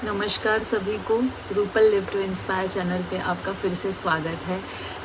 नमस्कार सभी को। Rupal live to inspire channel पे आपका फिर से स्वागत है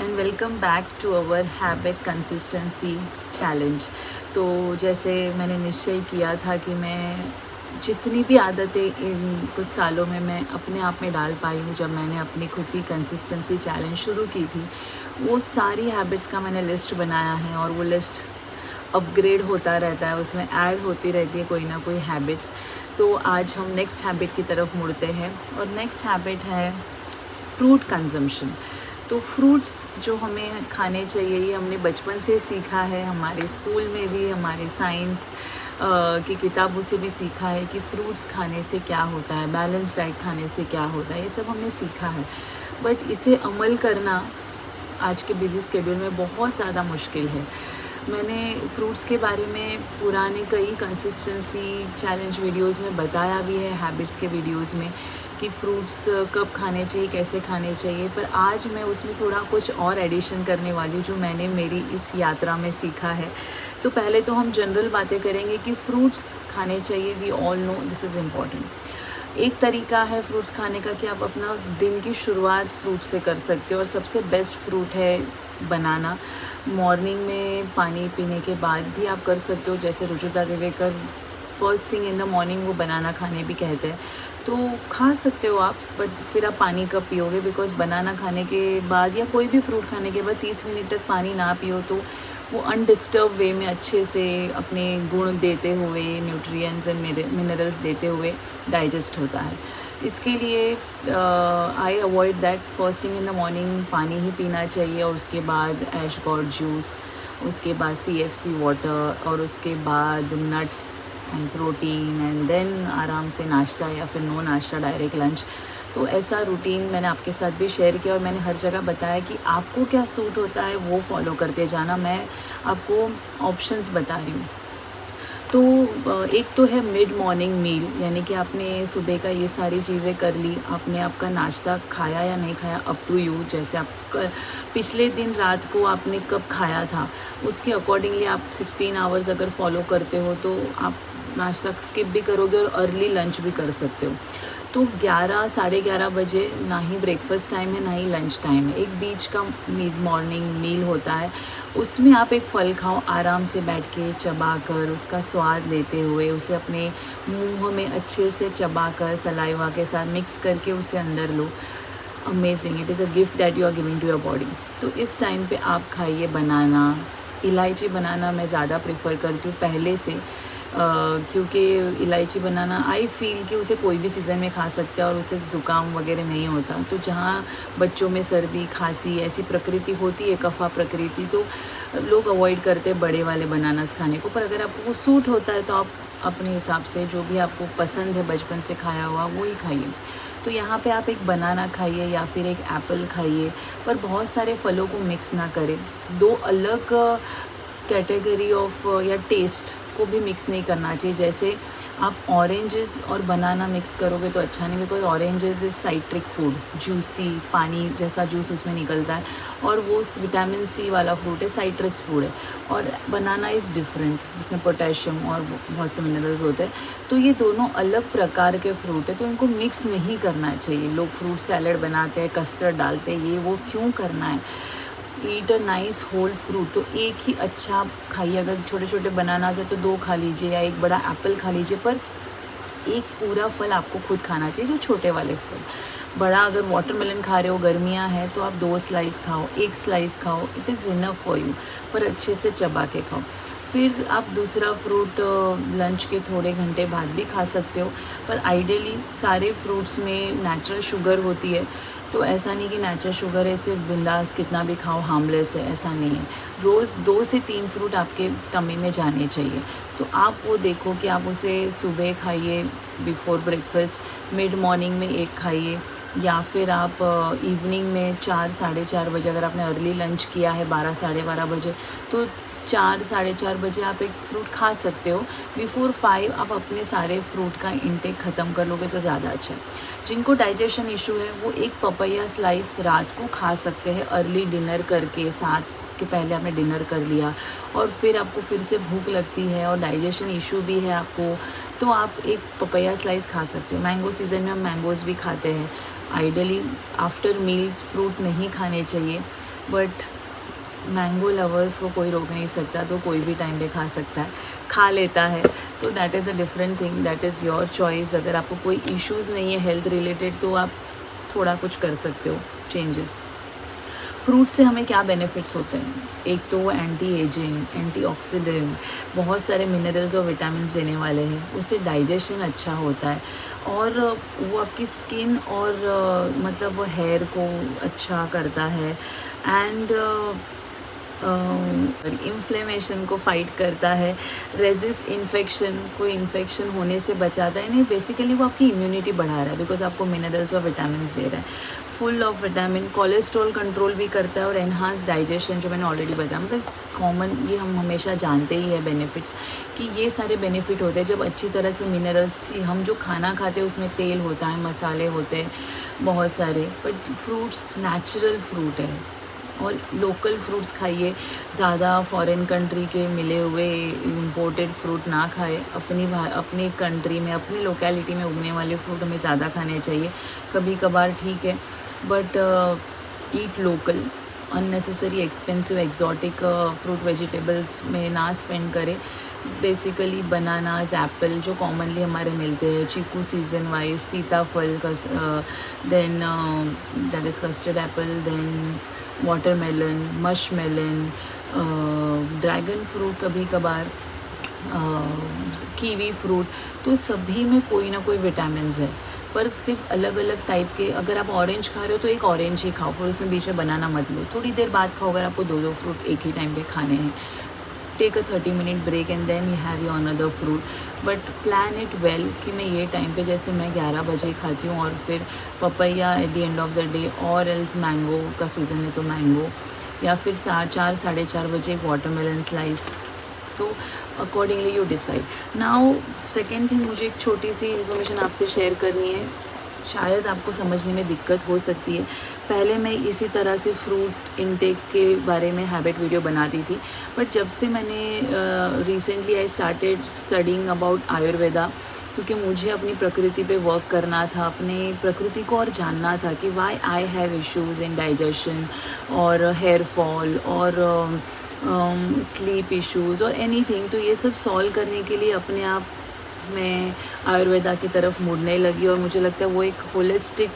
and welcome back to our habit consistency challenge. तो जैसे मैंने निश्चय किया था कि मैं जितनी भी आदतें इन कुछ सालों में मैं अपने आप में डाल पाई हूँ, जब मैंने अपनी खुद की कंसिस्टेंसी चैलेंज शुरू की थी, वो सारी हैबिट्स का मैंने लिस्ट बनाया है और वो लिस्ट अपग्रेड होता रहता है, उसमें ऐड होती रहती है कोई ना कोई हैबिट्स। तो आज हम नेक्स्ट हैबिट की तरफ मुड़ते हैं और नेक्स्ट हैबिट है फ्रूट कंजम्पशन। तो फ्रूट्स जो हमें खाने चाहिए, ये हमने बचपन से सीखा है, हमारे स्कूल में भी, हमारे साइंस की किताबों से भी सीखा है कि फ्रूट्स खाने से क्या होता है, बैलेंस डाइट खाने से क्या होता है, ये सब हमने सीखा है। बट इसे अमल करना आज के बिज़ी स्केड्यूल में बहुत ज़्यादा मुश्किल है। मैंने फ्रूट्स के बारे में पुराने कई कंसिस्टेंसी चैलेंज वीडियोस में बताया भी है, हैबिट्स के वीडियोस में, कि फ्रूट्स कब खाने चाहिए, कैसे खाने चाहिए। पर आज मैं उसमें थोड़ा कुछ और एडिशन करने वाली हूँ जो मैंने मेरी इस यात्रा में सीखा है। तो पहले तो हम जनरल बातें करेंगे कि फ्रूट्स खाने चाहिए, we all know this is important. एक तरीका है फ्रूट्स खाने का कि आप अपना दिन की शुरुआत फ्रूट से कर सकते हो और सबसे बेस्ट फ्रूट है बनाना। मॉर्निंग में पानी पीने के बाद भी आप कर सकते हो, जैसे Rujuta Diwekar first thing in the morning वो बनाना खाने भी कहते हैं, तो खा सकते हो आप। बट फिर आप पानी कब पियोगे, बिकॉज बनाना खाने के बाद या कोई भी फ्रूट खाने के बाद 30 मिनट तक पानी ना पियो तो वो अनडिस्टर्ब वे में अच्छे से अपने गुण देते हुए, न्यूट्रिएंट्स एंड मिनरल्स देते हुए डाइजेस्ट होता है। इसके लिए I avoid that, first thing in the morning पानी ही पीना चाहिए और उसके बाद ऐश गॉड जूस, उसके बाद CFC वाटर और उसके बाद nuts and protein and then आराम से नाश्ता या फिर नो नाश्ता डायरेक्ट लंच। तो ऐसा रूटीन मैंने आपके साथ भी शेयर किया और मैंने हर जगह बताया कि आपको क्या सूट होता है वो फॉलो करते जाना। मैं आपको ऑप्शंस बता रही हूँ। तो एक तो है मिड मॉर्निंग मील, यानी कि आपने सुबह का ये सारी चीज़ें कर ली, आपने आपका नाश्ता खाया या नहीं खाया अप टू यू। जैसे आप पिछले दिन रात को आपने कब खाया था उसके अकॉर्डिंगली आप 16 आवर्स अगर फॉलो करते हो तो आप नाश्ता स्किप भी करोगे और अर्ली लंच भी कर सकते हो। तो 11 साढ़े 11 बजे ना ही ब्रेकफास्ट टाइम है ना ही लंच टाइम है, एक बीच का मिड मॉर्निंग मील होता है। उसमें आप एक फल खाओ आराम से बैठ के, चबा कर, उसका स्वाद लेते हुए, उसे अपने मुंह में अच्छे से चबा कर सलाइवा के साथ मिक्स करके उसे अंदर लो। Amazing, it is a gift that you are giving to your body. तो इस टाइम पे आप खाइए बनाना। इलायची बनाना मैं ज़्यादा प्रेफर करती हूँ पहले से, क्योंकि इलायची बनाना आई फील कि उसे कोई भी सीज़न में खा सकते हैं और उसे ज़ुकाम वगैरह नहीं होता। तो जहाँ बच्चों में सर्दी खांसी ऐसी प्रकृति होती है, कफ़ा प्रकृति, तो लोग अवॉइड करते हैं बड़े वाले बनानास खाने को। पर अगर आपको वो सूट होता है तो आप अपने हिसाब से जो भी आपको पसंद है बचपन से खाया हुआ वो ही खाइए। तो यहाँ पे आप एक बनाना खाइए या फिर एक एप्पल खाइए, पर बहुत सारे फलों को मिक्स ना करें। दो अलग कैटेगरी ऑफ या टेस्ट को भी मिक्स नहीं करना चाहिए। जैसे आप ऑरेंजेस और बनाना मिक्स करोगे तो अच्छा नहीं, because oranges is citric food, juicy पानी जैसा जूस उसमें निकलता है और वो विटामिन C वाला फ्रूट है, साइट्रस फूड है। और बनाना इज़ डिफरेंट, जिसमें पोटेशियम और बहुत से मिनरल्स होते हैं। तो ये दोनों अलग प्रकार के फ्रूट है, तो इनको मिक्स नहीं करना चाहिए। लोग फ्रूट सैलड बनाते हैं, कस्टर्ड डालते हैं, ये वो क्यों करना है। ईट अ नाइस होल फ्रूट। तो एक ही अच्छा खाइए, अगर छोटे छोटे बनानास है तो 2 खा लीजिए या एक बड़ा एप्पल खा लीजिए, पर एक पूरा फल आपको खुद खाना चाहिए, जो छोटे वाले फल। बड़ा अगर वाटरमेलन खा रहे हो, गर्मियाँ हैं, तो आप 2 स्लाइस खाओ, 1 स्लाइस खाओ, it is enough for you, पर अच्छे से चबा के खाओ। फिर आप दूसरा फ्रूट लंच के थोड़े घंटे बाद भी खा सकते हो। पर आइडियली सारे फ्रूट्स में नेचुरल शुगर होती है, तो ऐसा नहीं कि नेचुरल शुगर है सिर्फ बिंदास कितना भी खाओ हार्मलेस है, ऐसा नहीं है। रोज़ 2 से 3 फ्रूट आपके टमी में जाने चाहिए। तो आप वो देखो कि आप उसे सुबह खाइए बिफोर ब्रेकफास्ट, मिड मॉर्निंग में एक खाइए, या फिर आप इवनिंग में 4 साढ़े 4 बजे, अगर आपने अर्ली लंच किया है 12 साढ़े 12 बजे, तो 4 साढ़े 4 बजे आप एक फ्रूट खा सकते हो। बिफोर 5 आप अपने सारे फ्रूट का इंटेक ख़त्म कर लोगे तो ज़्यादा अच्छा है। जिनको डाइजेशन इशू है वो एक पपैया स्लाइस रात को खा सकते हैं, अर्ली डिनर करके, 7 के पहले आपने डिनर कर लिया और फिर आपको फिर से भूख लगती है और डाइजेशन इशू भी है आपको, तो आप एक पपैया स्लाइस खा सकते हो। मैंगो सीज़न में हम मैंगोज़ भी खाते हैं। आइडली आफ्टर मील्स फ्रूट नहीं खाने चाहिए, बट मैंगो लवर्स को कोई रोक नहीं सकता, तो कोई भी टाइम पे खा सकता है, खा लेता है। तो that is a different thing, that is your choice. अगर आपको कोई इश्यूज़ नहीं है हेल्थ रिलेटेड तो आप थोड़ा कुछ कर सकते हो चेंजेस। फ्रूट से हमें क्या बेनिफिट्स होते हैं? एक तो वो एंटी एजिंग, एंटीऑक्सीडेंट, बहुत सारे मिनरल्स और विटामिन देने वाले हैं। उससे डाइजेशन अच्छा होता है और वो आपकी स्किन और मतलब हेयर को अच्छा करता है। एंड इन्फ्लेमेशन को फाइट करता है, रेजिस्ट इन्फेक्शन, कोई इन्फेक्शन होने से बचाता है। नहीं, बेसिकली वो आपकी इम्यूनिटी बढ़ा रहा है बिकॉज आपको मिनरल्स और विटामिन दे रहा है। Full of vitamin, cholesterol control भी करता है और एनहांस डाइजेशन, जो मैंने ऑलरेडी बताया। मतलब कॉमन ये हम हमेशा जानते ही है बेनिफिट्स, कि ये सारे बेनिफिट होते हैं जब अच्छी तरह से मिनरल्स। हम जो खाना खाते हैं उसमें तेल होता है, मसाले होते हैं बहुत सारे, बट फ्रूट्स नेचुरल फ्रूट है और लोकल फ्रूट्स खाइए। ज़्यादा फॉरेन कंट्री के मिले हुए इम्पोर्टेड फ्रूट ना खाए। अपनी कंट्री में, अपनी लोकेलिटी में उगने वाले फ्रूट हमें ज़्यादा खाने चाहिए। कभी कभार ठीक है, but eat local. Unnecessary expensive exotic fruit vegetables में ना स्पेंड करें। बेसिकली बनानाज, एप्पल जो कॉमनली हमारे मिलते हैं, चीकू सीजन वाइज, सीताफल, then that is custard apple, then watermelon, muskmelon, dragon fruit कभी कभार, कीवी फ्रूट, तो सभी में कोई ना कोई विटामिन्स है। पर सिर्फ अलग अलग टाइप के, अगर आप ऑरेंज खा रहे हो तो एक ऑरेंज ही खाओ, फिर उसमें बीच में बनाना मत लो। थोड़ी देर बाद खाओ अगर आपको दो फ्रूट एक ही टाइम पे खाने हैं। Take a 30-minute break and then you have your another fruit, but plan it well कि मैं ये टाइम पे, जैसे मैं 11 बजे खाती हूँ और फिर papaya at the end of the day, और एल्स मैंगो का सीज़न है तो मैंगो, या फिर 4 साढ़े 4 बजे एक वाटरमेलन स्लाइस। तो accordingly you decide. Now second thing, मुझे एक छोटी सी इन्फॉर्मेशन आपसे शेयर करनी है, शायद आपको समझने में दिक्कत हो सकती है। पहले मैं इसी तरह से फ्रूट इनटेक के बारे में हैबिट वीडियो बनाती थी, बट जब से मैंने recently I started studying about Ayurveda, क्योंकि मुझे अपनी प्रकृति पे वर्क करना था, अपने प्रकृति को और जानना था कि why I have issues in digestion और हेयर फॉल और स्लीप इश्यूज़ और एनीथिंग। तो ये सब सॉल्व करने के लिए अपने आप मैं आयुर्वेदा की तरफ मुड़ने लगी, और मुझे लगता है वो एक होलिस्टिक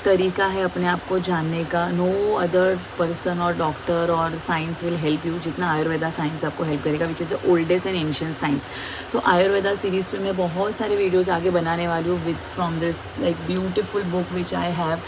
तरीका है अपने आप को जानने का। नो अदर पर्सन और डॉक्टर और साइंस विल हेल्प यू जितना आयुर्वेदा साइंस आपको हेल्प करेगा, which is the oldest and ancient science. तो आयुर्वेदा सीरीज़ पे मैं बहुत सारे वीडियोस आगे बनाने वाली हूँ with from this like beautiful book which I have,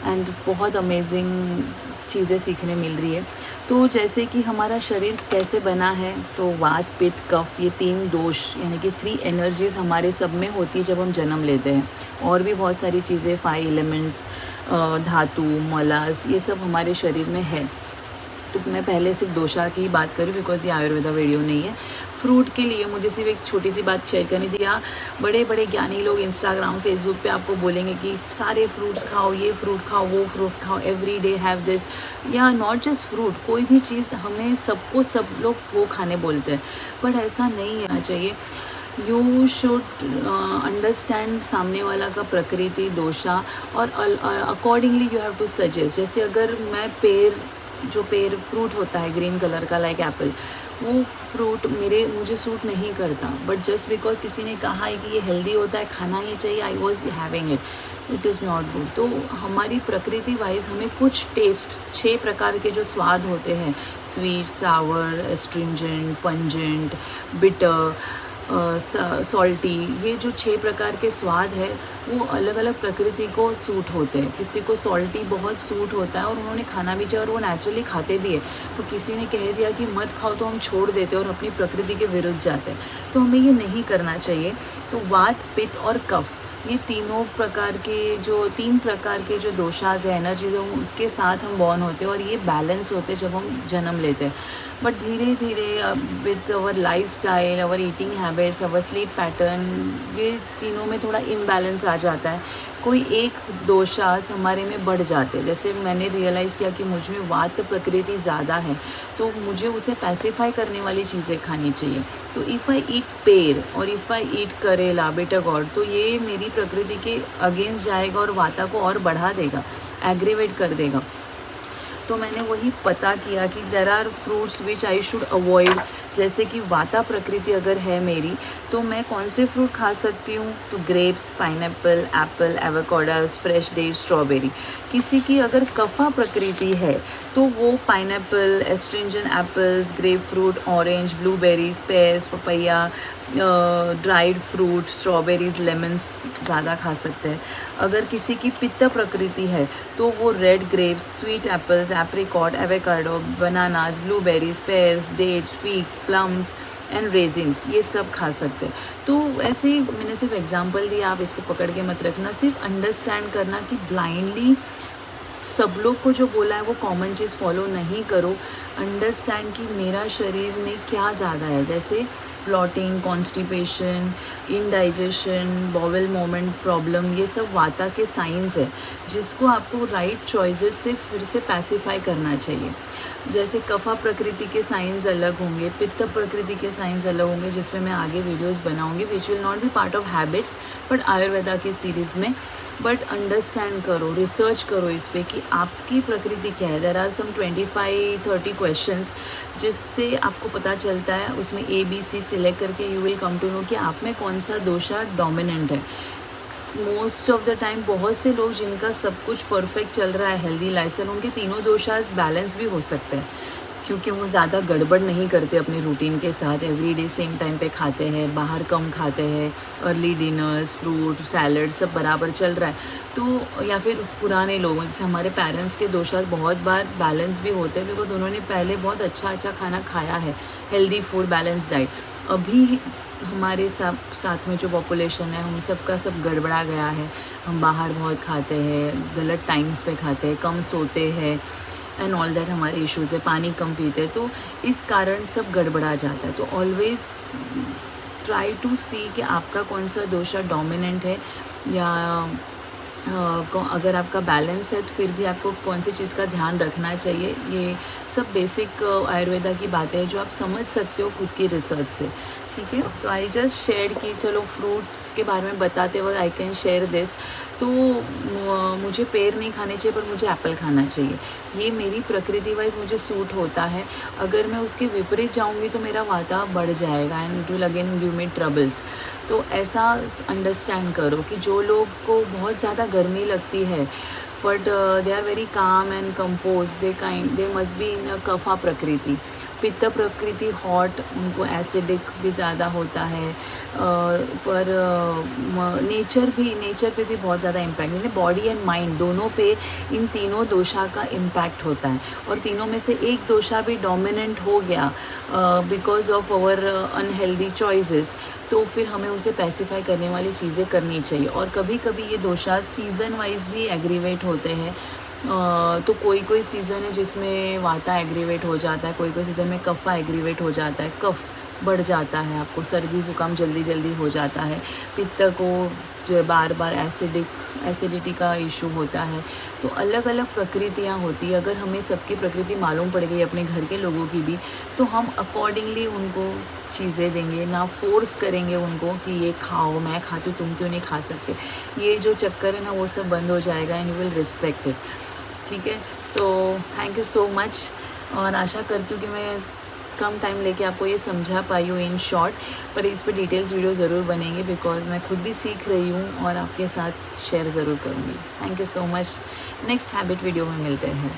and बहुत अमेजिंग चीज़ें सीखने मिल रही है। तो जैसे कि हमारा शरीर कैसे बना है, तो वात, पित्त, कफ, ये 3 दोष यानी कि 3 एनर्जीज़ हमारे सब में होती है जब हम जन्म लेते हैं। और भी बहुत सारी चीज़ें, 5 एलिमेंट्स, धातु, मॉलास, ये सब हमारे शरीर में है। तो मैं पहले सिर्फ दोषा की बात करूँ बिकॉज ये आयुर्वेदा वीडियो नहीं है। फ्रूट के लिए मुझे सिर्फ एक छोटी सी बात शेयर करनी थी। यहाँ बड़े बड़े ज्ञानी लोग इंस्टाग्राम, फेसबुक पे आपको बोलेंगे कि सारे फ्रूट्स खाओ, ये फ्रूट खाओ, वो फ्रूट खाओ, एवरी डे हैव दिस, या नॉट जस्ट फ्रूट, कोई भी चीज़ हमें सबको सब लोग वो खाने बोलते हैं, बट ऐसा नहीं होना चाहिए। यू शुड अंडरस्टैंड सामने वाला का प्रकृति, दोषा, और accordingly you have to suggest. जैसे अगर मैं जो पेड़ फ्रूट होता है ग्रीन कलर का लाइक एप्पल, वो फ्रूट मुझे सूट नहीं करता, बट जस्ट बिकॉज किसी ने कहा है कि ये हेल्दी होता है, खाना ही चाहिए, I was having it, it is not good. तो हमारी प्रकृति वाइज हमें कुछ टेस्ट, 6 प्रकार के जो स्वाद होते हैं, स्वीट, सावर, एस्ट्रिंजेंट, पंजेंट, बिटर, सॉल्टी, ये जो 6 प्रकार के स्वाद है वो अलग अलग प्रकृति को सूट होते हैं। किसी को सॉल्टी बहुत सूट होता है और उन्होंने खाना भी चाहिए और वो नेचुरली खाते भी है। तो किसी ने कह दिया कि मत खाओ तो हम छोड़ देते हैं और अपनी प्रकृति के विरुद्ध जाते हैं, तो हमें ये नहीं करना चाहिए। तो वात, पित्त और कफ, ये 3 प्रकार के जो दोषाज है, एनर्जीज है, उसके साथ हम बॉर्न होते हैं और ये बैलेंस होते हैं जब हम जन्म लेते हैं। बट धीरे धीरे with our life style, our eating habits, our sleep pattern, ये तीनों में थोड़ा इम्बैलेंस आ जाता है कोई एक दोषास हमारे में बढ़ जाते हैं। जैसे मैंने रियलाइज़ किया कि मुझ में वात प्रकृति ज़्यादा है, तो मुझे उसे पैसिफाई करने वाली चीज़ें खानी चाहिए। तो इफ़ आई ईट पेड़ और इफ़ आई ईट करेला, बिटर गॉर्ड, तो ये मेरी प्रकृति के अगेंस्ट जाएगा और वाता को और बढ़ा देगा, एग्रीवेट कर देगा। तो मैंने वही पता किया कि there are fruits which I should avoid. जैसे कि वाता प्रकृति अगर है मेरी, तो मैं कौन से फ्रूट खा सकती हूँ? तो grapes, pineapple, apple, avocados, fresh date, strawberry. किसी की अगर कफा प्रकृति है तो वो pineapple, astringent apples, grapefruit, orange, blueberries, pears, papaya, dried fruit, strawberries, lemons ज़्यादा खा सकते हैं। अगर किसी की पित्त प्रकृति है तो वो red grapes, sweet apples, apricot, avocado, bananas, blueberries, pears, dates, figs, plums and raisins, ये सब खा सकते हैं। तो ऐसे ही मैंने सिर्फ एग्जांपल दिया, आप इसको पकड़ के मत रखना। सिर्फ अंडरस्टैंड करना कि ब्लाइंडली सब लोग को जो बोला है वो कॉमन चीज़ फॉलो नहीं करो। अंडरस्टैंड कि मेरा शरीर में क्या ज़्यादा है। जैसे bloating, constipation, indigestion, bowel movement problem, ये सब वाता के साइंस है, जिसको आपको राइट चॉइसेस से फिर से पैसिफाई करना चाहिए। जैसे कफा प्रकृति के साइंस अलग होंगे, पित्त प्रकृति के साइंस अलग होंगे, जिसमें मैं आगे वीडियोस बनाऊंगी which will not be part of habits but Ayurveda की सीरीज़ में। बट अंडरस्टैंड करो, रिसर्च करो इस पे कि आपकी प्रकृति क्या है। देयर आर सम 25-30 क्वेश्चंस जिससे आपको पता चलता है, उसमें ABC सिलेक्ट करके you will come to know कि आप में कौन सा दोषा डोमिनेंट है। मोस्ट ऑफ द टाइम बहुत से लोग जिनका सब कुछ परफेक्ट चल रहा है, हेल्दी लाइफस्टाइल, उनके तीनों दोषास बैलेंस भी हो सकते हैं, क्योंकि वो ज़्यादा गड़बड़ नहीं करते अपने रूटीन के साथ। एवरीडे सेम टाइम पे खाते हैं, बाहर कम खाते हैं, अर्ली डिनर्स, फ्रूट, सैलड सब बराबर चल रहा है। तो या फिर पुराने लोग, जैसे हमारे पेरेंट्स के दोषा बहुत बार बैलेंस भी होते हैं, बिकॉज उन्होंने पहले बहुत अच्छा खाना खाया है, हेल्दी फूड, बैलेंस डाइट। अभी हमारे साथ में जो पॉपुलेशन है, हम सब का सब गड़बड़ा गया है। हम बाहर बहुत खाते हैं, गलत टाइम्स पे खाते हैं, कम सोते हैं एंड ऑल दैट हमारे इश्यूज़ है, पानी कम पीते हैं, तो इस कारण सब गड़बड़ा जाता है। तो ऑलवेज़ ट्राई टू सी कि आपका कौन सा दोषा डोमिनेंट है, या अगर आपका बैलेंस है तो फिर भी आपको कौन सी चीज़ का ध्यान रखना चाहिए। ये सब बेसिक आयुर्वेदा की बातें हैं जो आप समझ सकते हो खुद की रिसर्च से, ठीक है। तो आई जस्ट शेयर कि चलो फ्रूट्स के बारे में बताते वक्त आई कैन शेयर दिस। तो मुझे पेड़ नहीं खाने चाहिए पर मुझे एप्पल खाना चाहिए, ये मेरी प्रकृति वाइज मुझे सूट होता है। अगर मैं उसके विपरीत जाऊंगी तो मेरा वाता बढ़ जाएगा and it will again give me troubles. तो ऐसा अंडरस्टैंड करो कि जो लोग को बहुत ज़्यादा गर्मी लगती है but they are very calm and compose, they must be in a कफा प्रकृति। पित्त प्रकृति हॉट, उनको एसिडिक भी ज़्यादा होता है, पर नेचर पे भी बहुत ज़्यादा इम्पैक्ट, यानी बॉडी एंड माइंड दोनों पे इन तीनों दोषा का इम्पैक्ट होता है। और तीनों में से एक दोषा भी डोमिनेंट हो गया because of our unhealthy choices, तो फिर हमें उसे पैसिफाई करने वाली चीज़ें करनी चाहिए। और कभी कभी ये दोषा सीज़न वाइज भी एग्रीवेट होते हैं। तो कोई सीज़न है जिसमें वाता एग्रीवेट हो जाता है, कोई सीज़न में कफ़ा एग्रीवेट हो जाता है, कफ़ बढ़ जाता है, आपको सर्दी ज़ुकाम जल्दी हो जाता है, पित्त को जो बार एसिडिटी का इशू होता है। तो अलग अलग प्रकृतियाँ होती है। अगर हमें सबकी प्रकृति मालूम पड़ गई, अपने घर के लोगों की भी, तो हम अकॉर्डिंगली उनको चीज़ें देंगे, ना फोर्स करेंगे उनको कि ये खाओ, मैं खाती हूँ तुम क्यों नहीं खा सकते। ये जो चक्कर है ना, वो सब बंद हो जाएगा and you will respect it, ठीक है। So thank you so much, और आशा करती हूँ कि मैं कम टाइम लेके आपको ये समझा पाई हूँ इन शॉर्ट, पर इस पर डिटेल्स वीडियो ज़रूर बनेंगे बिकॉज मैं खुद भी सीख रही हूँ और आपके साथ शेयर ज़रूर करूँगी। Thank you so much, next habit video में मिलते हैं।